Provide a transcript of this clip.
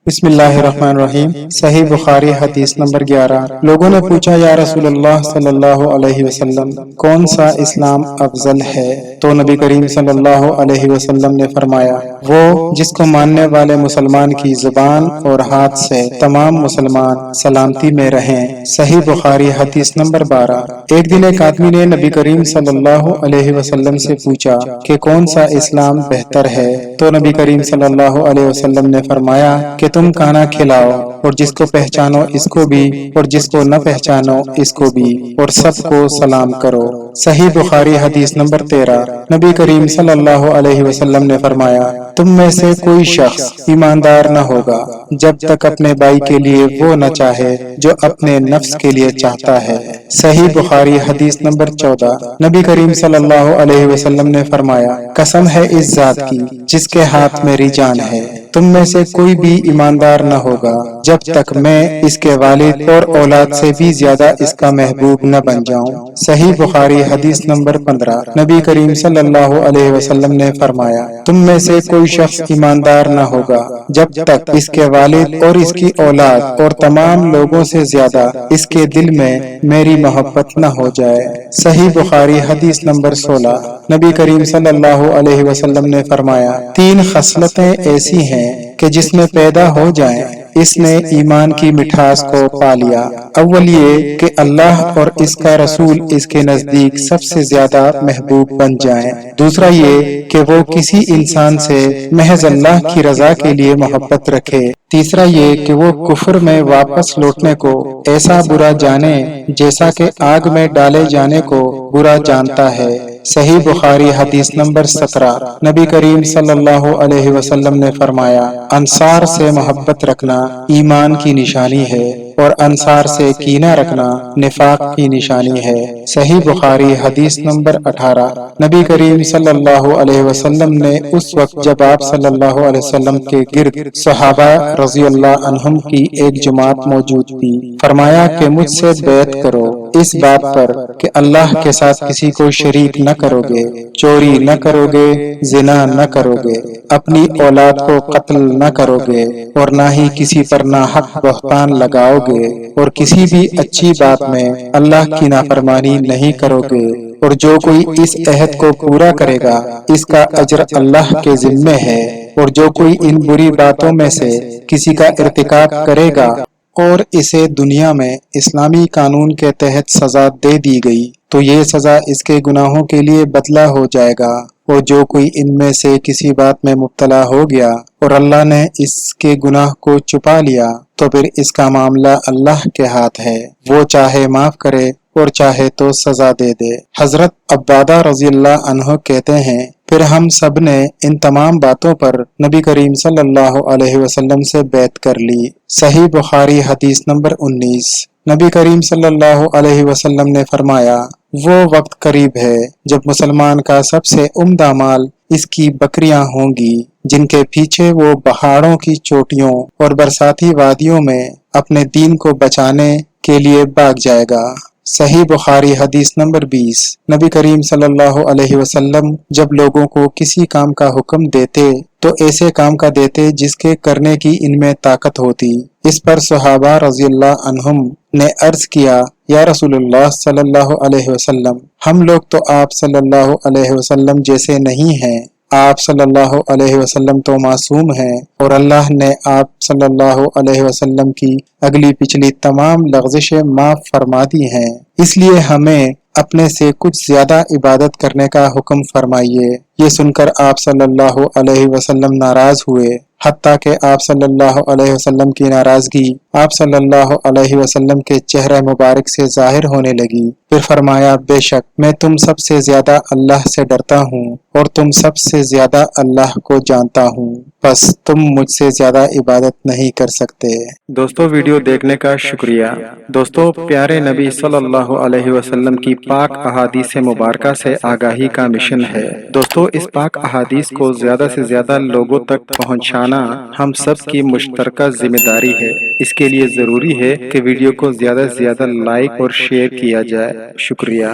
بسم اللہ الرحمن الرحیم۔ صحیح بخاری حدیث نمبر 11۔ لوگوں نے پوچھا یا رسول اللہ صلی اللہ علیہ وسلم کون سا اسلام افضل ہے؟ تو نبی کریم صلی اللہ علیہ وسلم نے فرمایا وہ جس کو ماننے والے مسلمان کی زبان اور ہاتھ سے تمام مسلمان سلامتی میں رہیں۔ صحیح بخاری حدیث نمبر 12۔ ایک دن ایک آدمی نے نبی کریم صلی اللہ علیہ وسلم سے پوچھا کہ کون سا اسلام بہتر ہے؟ تو نبی کریم صلی اللہ علیہ وسلم نے فرمایا کہ تم کھانا کھلاؤ اور جس کو پہچانو اس کو بھی اور جس کو نہ پہچانو اس کو بھی اور سب کو سلام کرو۔ صحیح بخاری حدیث نمبر 13۔ نبی کریم صلی اللہ علیہ وسلم نے فرمایا تم میں سے کوئی شخص ایماندار نہ ہوگا جب تک اپنے بھائی کے لیے وہ نہ چاہے جو اپنے نفس کے لیے چاہتا ہے۔ صحیح بخاری حدیث نمبر 14۔ نبی کریم صلی اللہ علیہ وسلم نے فرمایا قسم ہے اس ذات کی جس کے ہاتھ میری جان ہے، تم میں سے کوئی بھی ایماندار نہ ہوگا جب تک میں اس کے والد اور اولاد سے بھی زیادہ اس کا محبوب نہ بن جاؤں۔ صحیح بخاری حدیث نمبر 15۔ نبی کریم صلی اللہ علیہ وسلم نے فرمایا تم میں سے کوئی شخص ایماندار نہ ہوگا جب تک اس کے والد اور اس کی اولاد اور تمام لوگوں سے زیادہ اس کے دل میں میری محبت نہ ہو جائے۔ صحیح بخاری حدیث نمبر 16۔ نبی کریم صلی اللہ علیہ وسلم نے فرمایا تین خصلتیں ایسی ہیں کہ جس میں پیدا ہو جائیں اس نے ایمان کی مٹھاس کو پا لیا۔ اول یہ کہ اللہ اور اس کا رسول اس کے نزدیک سب سے زیادہ محبوب بن جائیں۔ دوسرا یہ کہ وہ کسی انسان سے محض اللہ کی رضا کے لیے محبت رکھے۔ تیسرا یہ کہ وہ کفر میں واپس لوٹنے کو ایسا برا جانے جیسا کہ آگ میں ڈالے جانے کو برا جانتا ہے۔ صحیح بخاری حدیث نمبر 17۔ نبی کریم صلی اللہ علیہ وسلم نے فرمایا انصار سے محبت رکھنا ایمان کی نشانی ہے اور انصار سے کینہ رکھنا نفاق کی نشانی ہے۔ صحیح بخاری حدیث نمبر 18۔ نبی کریم صلی اللہ علیہ وسلم نے اس وقت جب آپ صلی اللہ علیہ وسلم کے گرد صحابہ رضی اللہ عنہم کی ایک جماعت موجود تھی، فرمایا کہ مجھ سے بیعت کرو اس بات پر کہ اللہ کے ساتھ کسی کو شریک نہ کرو گے، چوری نہ کرو گے، زنا نہ کرو گے، اپنی اولاد کو قتل نہ کرو گے اور نہ ہی کسی پر ناحق بہتان لگاؤ گے اور کسی بھی اچھی بات میں اللہ کی نافرمانی نہیں کرو گے، اور جو کوئی اس عہد کو پورا کرے گا اس کا اجر اللہ کے ذمے ہے، اور جو کوئی ان بری باتوں میں سے کسی کا ارتکاب کرے گا اور اسے دنیا میں اسلامی قانون کے تحت سزا دے دی گئی تو یہ سزا اس کے گناہوں کے لیے بدلہ ہو جائے گا، اور جو کوئی ان میں سے کسی بات میں مبتلا ہو گیا اور اللہ نے اس کے گناہ کو چھپا لیا تو پھر اس کا معاملہ اللہ کے ہاتھ ہے، وہ چاہے معاف کرے اور چاہے تو سزا دے دے۔ حضرت عبادہ رضی اللہ عنہ کہتے ہیں پھر ہم سب نے ان تمام باتوں پر نبی کریم صلی اللہ علیہ وسلم سے بیعت کر لی۔ صحیح بخاری حدیث نمبر 19۔ نبی کریم صلی اللہ علیہ وسلم نے فرمایا وہ وقت قریب ہے جب مسلمان کا سب سے عمدہ مال اس کی بکریاں ہوں گی جن کے پیچھے وہ پہاڑوں کی چوٹیوں اور برساتی وادیوں میں اپنے دین کو بچانے کے لیے بھاگ جائے گا۔ صحیح بخاری حدیث نمبر 20۔ نبی کریم صلی اللہ علیہ وسلم جب لوگوں کو کسی کام کا حکم دیتے تو ایسے کام کا دیتے جس کے کرنے کی ان میں طاقت ہوتی۔ اس پر صحابہ رضی اللہ عنہم نے عرض کیا یا رسول اللہ صلی اللہ علیہ وسلم ہم لوگ تو آپ صلی اللہ علیہ وسلم جیسے نہیں ہیں، آپ صلی اللہ علیہ وسلم تو معصوم ہیں اور اللہ نے آپ صلی اللہ علیہ وسلم کی اگلی پچھلی تمام لغزشیں معاف فرما دی ہیں، اس لیے ہمیں اپنے سے کچھ زیادہ عبادت کرنے کا حکم فرمائیے۔ یہ سن کر آپ صلی اللہ علیہ وسلم ناراض ہوئے، حتیٰ کہ آپ صلی اللہ علیہ وسلم کی ناراضگی آپ صلی اللہ علیہ وسلم کے چہرہ مبارک سے ظاہر ہونے لگی۔ پھر فرمایا بے شک میں تم سب سے زیادہ اللہ سے ڈرتا ہوں اور تم سب سے زیادہ اللہ کو جانتا ہوں، بس تم مجھ سے زیادہ عبادت نہیں کر سکتے۔ دوستو ویڈیو دیکھنے کا شکریہ۔ دوستو پیارے نبی صلی اللہ علیہ وسلم کی پاک احادیث مبارکہ سے آگاہی کا مشن ہے۔ دوستو اس پاک احادیث کو زیادہ سے زیادہ لوگوں تک پہنچانا ہم سب کی مشترکہ ذمہ داری ہے۔ اس کے لیے ضروری ہے کہ ویڈیو کو زیادہ سے زیادہ لائک اور شیئر کیا جائے۔ شکریہ۔